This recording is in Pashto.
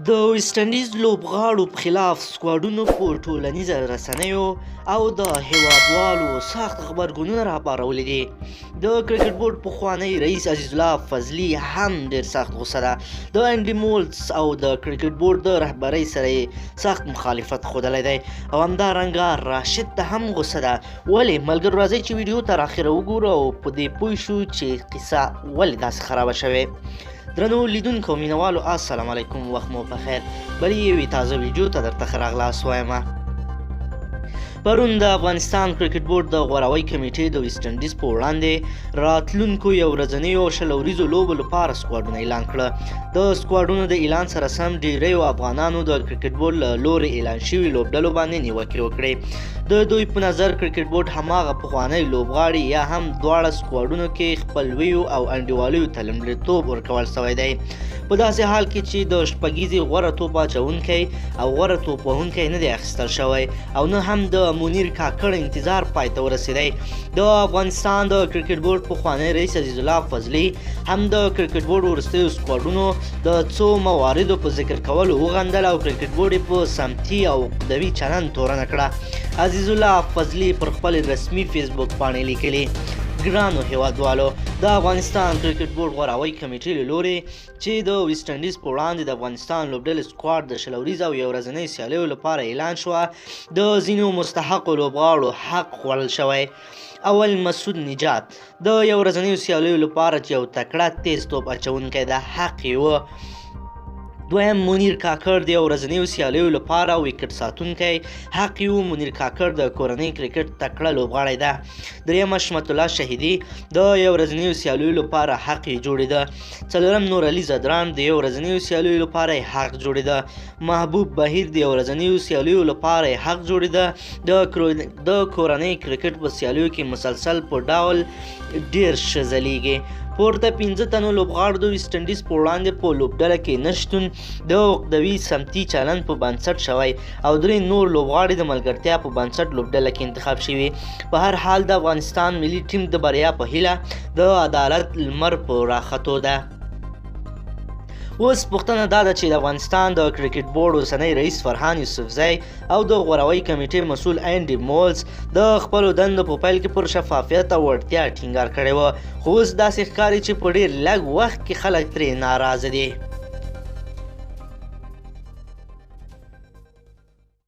د ویسټ انډیز لوبغاړو په خلاف سکواډونو په ټولنیزو رسنیو او د هیوادوالو سخت غبرګونونه راپارولي دي. د کرکټ بورډ پخوانی رئیس عزیز الله فضلي هم ډیر سخت غوسه ده. د انډي مولز او د کرکټ بورډ د رهبرۍ سره یې سخت مخالفت ښودلی دی او همدارنګه راشد ته هم غوسه ده. ولې ملګرو راځئ چې ویډیو تر اخره وګورو او په دې پوه شو چې قصه ولې داسې خرابه شوې. درنو لیدونکو مینوالو السلام علیکم، وخت مو بخیر. بلې یوې تازه ویډیو ته درته ښه راغلاست وایم. پرون د افغانستان کرکټ بورډ د غوروۍ کمیټې د ویسټ انډیز په وړاندې راتلونکو یو ورځنیو شل اوریزو لوبو لپاره سکواډونه اعلان کړه. د سکواډونو د اعلان سره سم ډیریو افغانانو د کرکټ بورډ له لوري اعلان شوي لوبډلو باندې نیوکې وکړې. د دوی په نظر کرکټ بورډ هماغه پخوانی لوبغاړي یا هم دواړه سکواډونو کې خپلویو او انډیوالیو ته لومړیتوب ورکول شوی دی، په داسې حال کې چې د شپږیزې غوره توپ اچوونکی او غوره توپ وهونکی نه دی اخیستل شوی او نه هم د منیر کاکړ انتظار پای ته ورسېدی. د افغانستان د کرکټ بورډ پخوانی رئیس عزیز الله فضلي هم د کرکټ بورډ وروستیو سکواډونو د څو مواردو په ذکر کولو وغندل او کرکټ بورډ یې په سمتي او عقدوي چلند تورنه کړه. عزیز الله فضلي پر خپل رسمي فیسبوک باندې لیکلي: ګرانو هیوادوالو، د افغانستان کرکټ بورډ غوروۍ کمیټې له لوري چې د ویسټ انډیز په وړاندې د افغانستان لوبډلې سکواډ د شل اوریز او یو ورځنۍ سیالیو لپاره اعلان شوه، د ځینو مستحقو لوبغاړو حق خوړل شوی. اول مسعود نجات د یو ورځنیو سیالیو لپاره چې یو تکړه تیز توپ اچوونکی د حق یې و. دویم منیر کاکړ د یو ورځنیو سیالیو لپاره ویکټ ساتونکی حق یې و. منیر کاکړ د کورنۍ کرکټ تکړه لوبغاړی ده. دریم حشمت الله شهیدي د یو ورځنیو سیالیو لپاره حق یې جوړېده. څلورم نور علي زدران د یو ورځنیو سیالیو لپاره حق جوړېده. محبوب بهیر د یو ورځنیو سیالیو لپاره حق جوړېده. د کورنۍ کرکټ په سیالیو کې مسلسل په ډول ډیر ښه ځلیږي. پورته 15 تنو لوبغاړو د ویسټ انډیز په وړاندې په لوبډله کې نشتون د عقدوي سمتي چلند په بنسټ شوی او درې نور لوبغاړي د ملګرتیا په بنسټ لوبډله کې انتخاب شوي. په هر حال د افغانستان ملي ټیم د بریا په هیله د عدالت لمر په راختو ده. اوس پوښتنه دا ده چې د افغانستان د کرکټ بورډ اوسنی رئیس فرهان یوسفزی او د غوروۍ کمیټې مسؤل انډي مولز د خپلو دندو په پیل کې پر شفافیت او وړتیا ټینګار کړی و، خو اوس داسې ښکاري چې په ډېر لږ وخت کې خلک ترې ناراضه دي.